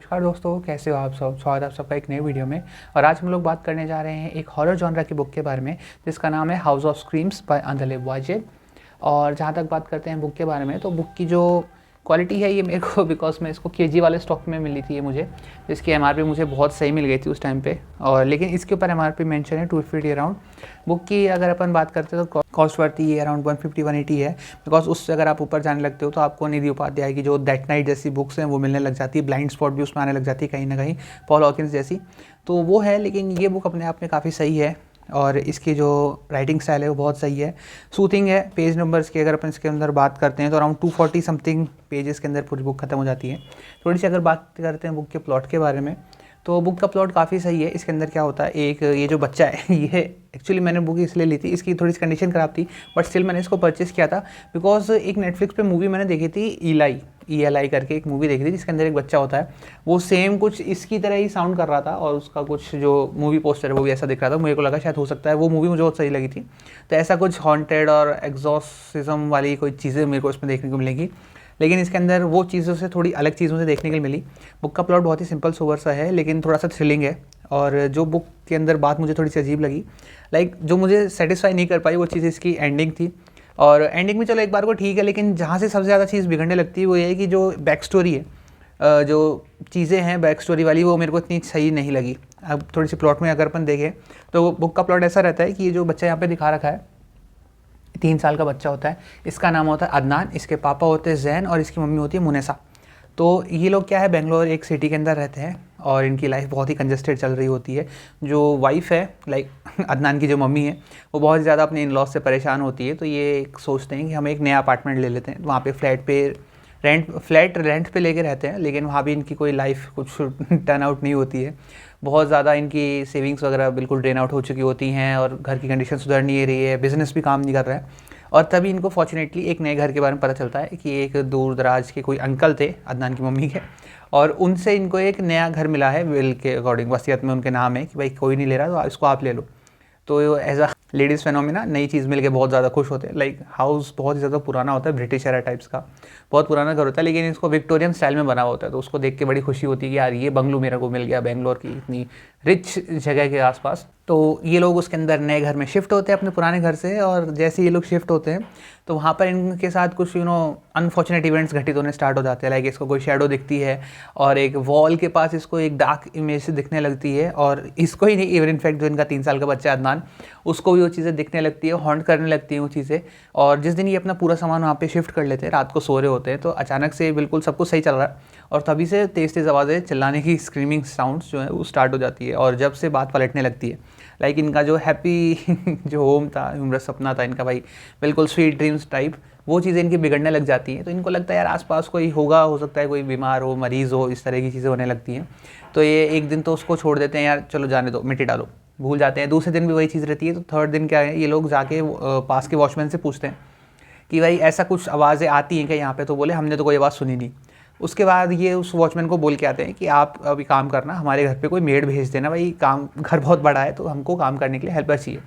नमस्कार दोस्तों, कैसे हो आप सब। स्वागत है आप सबका एक नए वीडियो में। और आज हम लोग बात करने जा रहे हैं एक हॉरर जॉनरा की बुक के बारे में जिसका नाम है house of screams by Andleeb Wajid. और जहाँ तक बात करते हैं बुक के बारे में, तो बुक की जो क्वालिटी है ये मेरे को बिकॉज मैं इसको केजी वाले स्टॉक में मिली थी ये मुझे, जिसकी एमआरपी मुझे बहुत सही मिल गई थी उस टाइम पे। और लेकिन इसके ऊपर एमआरपी मेंशन है 250 अराउंड। बुक की अगर अपन बात करते हैं तो कॉस्ट वर्ती ये अराउंड 150-180 है, बिकॉज उससे अगर आप ऊपर जाने लगते हो तो आपको निधि उपाध्याय की जो दैट नाइट जैसी बुक्स हैं वो मिलने लग जाती है, ब्लाइंड स्पॉट भी उसमें आने लग जाती है कहीं ना कहीं, पॉल हॉकिंस जैसी, तो वो है। लेकिन ये बुक अपने आप में काफ़ी सही है और इसकी जो राइटिंग स्टाइल है वो बहुत सही है, सूथिंग है। पेज नंबर्स की अगर अपन इसके अंदर बात करते हैं तो अराउंड 240 समथिंग पेजेस के अंदर पूरी बुक खत्म हो जाती है। थोड़ी सी अगर बात करते हैं बुक के प्लॉट के बारे में, तो बुक का प्लॉट काफ़ी सही है। इसके अंदर क्या होता है, एक ये जो बच्चा है ये एक्चुअली मैंने बुक इसलिए ली थी, इसकी थोड़ी सी कंडीशन ख़राब थी, बट स्टिल मैंने इसको परचेस किया था बिकॉज एक नेटफ्लिक्स पे मूवी मैंने देखी थी, ELI करके एक मूवी देखी थी जिसके अंदर एक बच्चा होता है, वो सेम कुछ इसकी तरह ही साउंड कर रहा था और उसका कुछ जो मूवी पोस्टर है वो भी ऐसा दिख रहा था। मुझे को लगा शायद हो सकता है वो मूवी मुझे बहुत सही लगी थी, तो ऐसा कुछ हॉन्टेड और एग्जॉर्सिज्म वाली कोई चीज़ें मेरे को इसमें देखने को मिलेगी। लेकिन इसके अंदर वो चीज़ों से थोड़ी अलग चीज़ों से देखने के लिए मिली। बुक का प्लॉट बहुत ही सिंपल सोबर सा है लेकिन थोड़ा सा थ्रिलिंग है। और जो बुक के अंदर बात मुझे थोड़ी सी अजीब लगी, लाइक जो मुझे सेटिस्फाई नहीं कर पाई वो चीज़ इसकी एंडिंग थी। और एंडिंग में चलो एक बार को ठीक है, लेकिन जहाँ से सबसे ज़्यादा चीज़ बिगड़ने लगती है वो ये है कि जो बैक स्टोरी है, जो चीज़ें हैं बैक स्टोरी वाली, वो मेरे को इतनी सही नहीं लगी। अब थोड़ी सी प्लॉट में अगर अपन देखें तो बुक का प्लॉट ऐसा रहता है कि ये जो बच्चा यहाँ पे दिखा रखा है 3 साल का बच्चा होता है, इसका नाम होता है अदनान, इसके पापा होते हैं जैन और इसकी मम्मी होती है मुनेसा। तो ये लोग क्या है, बेंगलोर एक सिटी के अंदर रहते हैं और इनकी लाइफ बहुत ही कंजस्टेड चल रही होती है। जो वाइफ है, लाइक अदनान की जो मम्मी है, वो बहुत ज़्यादा अपने इन लॉज से परेशान होती है। तो ये सोचते हैं कि हम एक नया अपार्टमेंट ले लेते हैं, वहाँ पे फ्लैट रेंट पे लेके रहते हैं। लेकिन वहाँ भी इनकी कोई लाइफ कुछ टर्न आउट नहीं होती है, बहुत ज़्यादा इनकी सेविंग्स वगैरह बिल्कुल ड्रेन आउट हो चुकी होती हैं और घर की कंडीशन सुधर नहीं रही है, बिज़नेस भी काम नहीं कर रहा है। और तभी इनको फॉर्चुनेटली एक नए घर के बारे में पता चलता है कि एक दूर दराज के कोई अंकल थे अदनान की मम्मी के, और उनसे इनको एक नया घर मिला है विल के अकॉर्डिंग, वसीयत में उनके नाम है कि भाई कोई नहीं ले रहा तो इसको आप ले लो। तो एज अ लेडीज़ फेनोमिना नई चीज़ मिल के बहुत ज़्यादा खुश होते हैं। लाइक हाउस बहुत ही ज़्यादा पुराना होता है, ब्रिटिश एरा टाइप्स का बहुत पुराना घर होता है, लेकिन इसको विक्टोरियन स्टाइल में बना होता है। तो उसको देख के बड़ी खुशी होती है कि यार ये बंगलो मेरे को मिल गया बेंगलोर की इतनी रिच जगह के आसपास। तो ये लोग उसके अंदर नए घर में शिफ्ट होते हैं अपने पुराने घर से, और जैसे ये लोग शिफ्ट होते हैं तो वहाँ पर इनके साथ कुछ अनफॉर्चुनेट इवेंट्स घटित होने स्टार्ट हो जाते हैं। लाइक इसको कोई शेडो दिखती है और एक वॉल के पास इसको एक डार्क इमेज से दिखने लगती है, और इसको ही नहीं, इवन इनफैक्ट जो इनका 3 साल का बच्चा अदनान, उसको भी वो चीज़ें दिखने लगती है, हॉन्ट करने लगती हैं वो चीज़ें। और जिस दिन ये अपना पूरा सामान वहाँ पे शिफ्ट कर लेते हैं, रात को सो रहे होते हैं, तो अचानक से बिल्कुल सब कुछ सही चल रहा है और तभी से तेज़ तेज़ आवाज़ें, चिल्लाने की स्क्रीमिंग साउंड्स जो है वो स्टार्ट हो जाती है। और जब से बात पलटने लगती है, लाइक इनका जो हैप्पी जो होम था, उम्र सपना था इनका भाई, बिल्कुल स्वीट ड्रीम्स टाइप, वो चीज़ें इनकी बिगड़ने लग जाती हैं। तो इनको लगता है यार आसपास कोई होगा, हो सकता है कोई बीमार हो, मरीज़ हो, इस तरह की चीज़ें होने लगती हैं। तो ये एक दिन तो उसको छोड़ देते हैं, यार चलो जाने दो, मिट्टी डालो, भूल जाते हैं। दूसरे दिन भी वही चीज़ रहती है। तो थर्ड दिन क्या है, ये लोग जाके पास के वॉचमैन से पूछते हैं कि भाई ऐसा कुछ आवाज़ें आती हैं क्या यहाँ पे। तो बोले हमने तो कोई आवाज़ सुनी नहीं। उसके बाद ये उस वॉचमैन को बोल के आते हैं कि आप अभी काम करना, हमारे घर पे कोई मेड भेज देना, भाई काम, घर बहुत बड़ा है तो हमको काम करने के लिए हेल्पर चाहिए।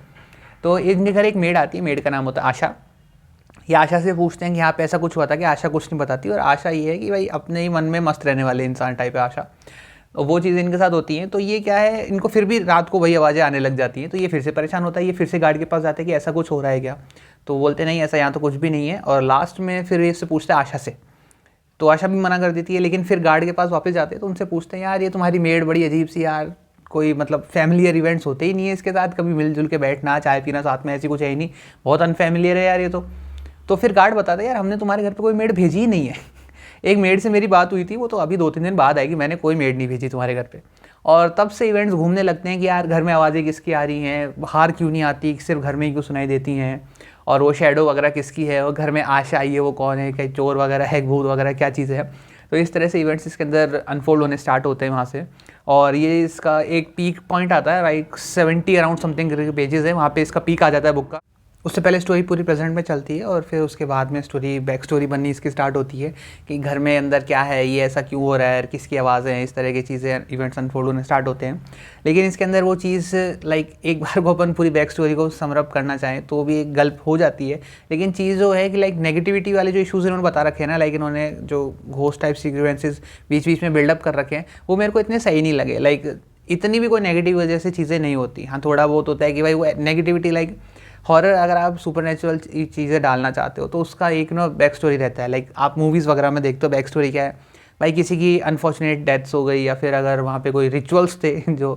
तो इनके घर एक मेड आती है, मेड का नाम होता है आशा। ये आशा से पूछते हैं कि यहाँ पे ऐसा कुछ हुआ था कि आशा कुछ नहीं बताती, और आशा ये है कि भाई अपने ही मन में मस्त रहने वाले इंसान टाइप है आशा। वो चीज़ें इनके साथ होती हैं। तो ये क्या है, इनको फिर भी रात को वही आवाज़ें आने लग जाती हैं। तो ये फिर से परेशान होता है, ये फिर से गार्ड के पास जाते हैं कि ऐसा कुछ हो रहा है क्या। तो बोलते नहीं, ऐसा यहाँ तो कुछ भी नहीं है। और लास्ट में फिर इससे पूछता है आशा से, तो आशा भी मना कर देती है। लेकिन फिर गार्ड के पास वापस जाते हैं तो उनसे पूछते हैं यार ये तुम्हारी मेड बड़ी अजीब सी, यार कोई मतलब फैमिलियर इवेंट्स होते ही नहीं है इसके साथ, कभी मिलजुल के बैठना, चाय पीना साथ में, ऐसी कुछ है ही नहीं, बहुत अनफैमिलियर है यार ये तो फिर गार्ड बताता है यार हमने तुम्हारे घर पे कोई मेड भेजी ही नहीं है। एक मेड से मेरी बात हुई थी, वो तो अभी 2-3 दिन बाद आएगी, मैंने कोई मेड नहीं भेजी तुम्हारे घर पे। और तब से इवेंट्स घूमने लगते हैं कि यार घर में आवाज़ें किसकी आ रही हैं, बाहर क्यों नहीं आती, सिर्फ घर में ही क्यों सुनाई देती हैं, और वो शेडो वगैरह किसकी है, और घर में आशा आई है वो कौन है, कहीं चोर वगैरह है, भूत वगैरह क्या चीज़ है। तो इस तरह से इवेंट्स इसके अंदर अनफोल्ड होने स्टार्ट होते हैं वहाँ से। और ये इसका एक पीक पॉइंट आता है, लाइक 70 अराउंड समथिंग पेजेस है, वहाँ पे इसका पीक आ जाता है बुक का। उससे पहले स्टोरी पूरी प्रेजेंट में चलती है और फिर उसके बाद में स्टोरी बैक स्टोरी बननी इसकी स्टार्ट होती है कि घर में अंदर क्या है, ये ऐसा क्यों हो रहा है, किसकी आवाज़ें हैं, इस तरह की चीज़ें इवेंट्स अनफोल्ड होने स्टार्ट होते हैं। लेकिन इसके अंदर वो चीज़ लाइक एक बार को अपन पूरी बैक स्टोरी को समरअप करना चाहें तो भी एक गल्प हो जाती है। लेकिन चीज़ जो है कि लाइक नेगेटिविटी वाले जो इशूज़ इन्होंने बता रखे हैं ना, लाइक इन्होंने जो घोस्ट टाइप सीक्वेंसेस बीच बीच में बिल्डअप कर रखे हैं, वो मेरे को इतने सही नहीं लगे। लाइक इतनी भी कोई नेगेटिव वजह से चीज़ें नहीं होती। हाँ, थोड़ा बहुत होता है कि भाई वो नेगेटिविटी लाइक हॉरर, अगर आप सुपरनेचुरल चीज़ें डालना चाहते हो तो उसका एक ना बैक स्टोरी रहता है। लाइक आप मूवीज़ वगैरह में देखते हो बैक स्टोरी क्या है, भाई किसी की अनफॉर्चुनेट डेथ्स हो गई या फिर अगर वहाँ पे कोई रिचुअल्स थे जो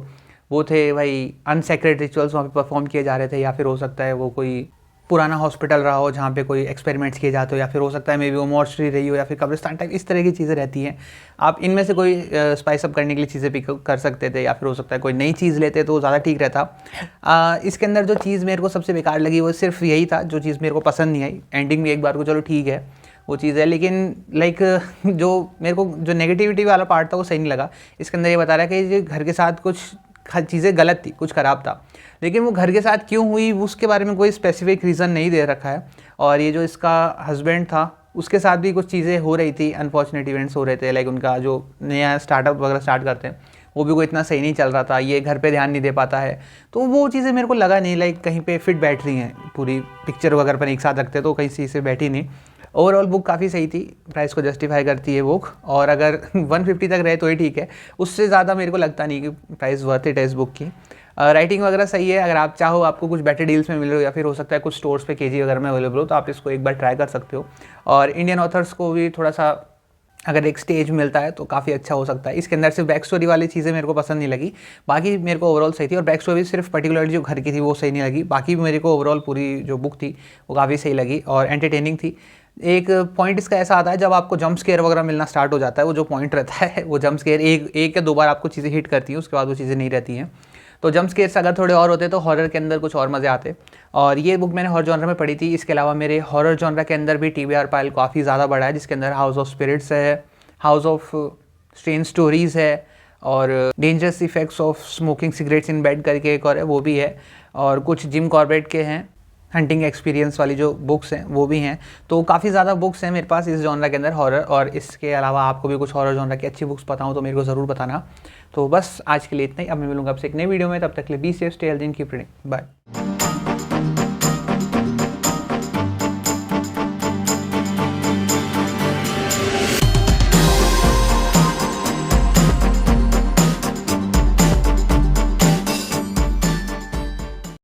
वो थे भाई अनसेक्रेड रिचुअल्स वहाँ पे परफॉर्म किए जा रहे थे, या फिर हो सकता है वो कोई पुराना हॉस्पिटल रहा हो जहाँ पे कोई एक्सपेरिमेंट्स किए जाते हो, या फिर हो सकता है मे बी वो मॉर्चरी रही हो या फिर कब्रिस्तान टाइप, इस तरह की चीज़ें रहती हैं। आप इनमें से कोई स्पाइस अप करने के लिए चीज़ें पिक कर सकते थे, या फिर हो सकता है कोई नई चीज़ लेते तो ज़्यादा ठीक रहता। इसके अंदर जो चीज़ मेरे को सबसे बेकार लगी वो सिर्फ यही था, जो चीज़ मेरे को पसंद नहीं आई। एंडिंग भी एक बार को चलो ठीक है वो चीज़ है, लेकिन लाइक जो मेरे को जो नेगेटिविटी वाला पार्ट था वो सही नहीं लगा। इसके अंदर ये बता रहा है कि घर के साथ कुछ चीज़ें गलत थी, कुछ ख़राब था, लेकिन वो घर के साथ क्यों हुई उसके बारे में कोई स्पेसिफिक रीज़न नहीं दे रखा है। और ये जो इसका हस्बैंड था उसके साथ भी कुछ चीज़ें हो रही थी, अनफॉर्चुनेट इवेंट्स हो रहे थे, लाइक उनका जो नया स्टार्टअप वगैरह स्टार्ट करते हैं वो भी कोई इतना सही नहीं चल रहा था, ये घर पे ध्यान नहीं दे पाता है। तो वो चीज़ें मेरे को लगा नहीं लाइक कहीं पे फिट बैठ रही हैं, पूरी पिक्चर वगैरह पर एक साथ रखते तो कहीं चीज़ से बैठी नहीं। ओवरऑल बुक काफ़ी सही थी, प्राइस को जस्टिफाई करती है बुक, और अगर 150 तक रहे तो ही ठीक है, उससे ज़्यादा मेरे को लगता नहीं कि प्राइस वर्थ इट है इस बुक की। राइटिंग वगैरह सही है, अगर आप चाहो आपको कुछ बेटर डील्स में मिल रहे हो या फिर हो सकता है कुछ स्टोर्स पे केजी वगैरह में अवेलेबल हो तो आप इसको एक बार ट्राई कर सकते हो। और इंडियन ऑथर्स को भी थोड़ा सा अगर एक स्टेज मिलता है तो काफ़ी अच्छा हो सकता है। इसके अंदर सिर्फ बैक स्टोरी वाली चीज़ें मेरे को पसंद नहीं लगी, बाकी मेरे को ओवरऑल सही थी। और बैक स्टोरी सिर्फ पर्टिकुलरली जो घर की थी वो सही नहीं लगी, बाकी मेरे को ओवरऑल पूरी जो बुक थी वो काफ़ी सही लगी और एंटरटेनिंग थी। एक पॉइंट इसका ऐसा आता है जब आपको जंप स्केयर वगैरह मिलना स्टार्ट हो जाता है, वो जो पॉइंट रहता है वो जंप स्केयर एक या दो बार आपको चीज़ें हिट करती हैं, उसके बाद वो चीज़ें नहीं रहती हैं। तो जंप स्केयर्स अगर थोड़े और होते तो हॉरर के अंदर कुछ और मज़े आते। और ये बुक मैंने हॉरर जॉनर में पढ़ी थी। इसके अलावा मेरे हॉरर जॉनर के अंदर भी TBR पाइल काफ़ी ज़्यादा बड़ा है, जिसके अंदर हाउस ऑफ स्पिरिट्स है, हाउस ऑफ स्ट्रेंज स्टोरीज़ है, और dangerous effects of smoking cigarettes in bed करके एक और है, वो भी है, और कुछ जिम कॉर्बेट के हैं हंटिंग एक्सपीरियंस वाली जो बुक्स हैं वो भी हैं। तो काफ़ी ज़्यादा बुक्स हैं मेरे पास इस जॉनर के अंदर हॉरर, और इसके अलावा आपको भी कुछ हॉरर जॉनर की अच्छी बुक्स पता हो तो मेरे को ज़रूर बताना। तो बस आज के लिए इतना ही, अब मैं मिलूंगा आपसे एक नई वीडियो में, तब तक के लिए be safe, stay healthy and keep reading, bye.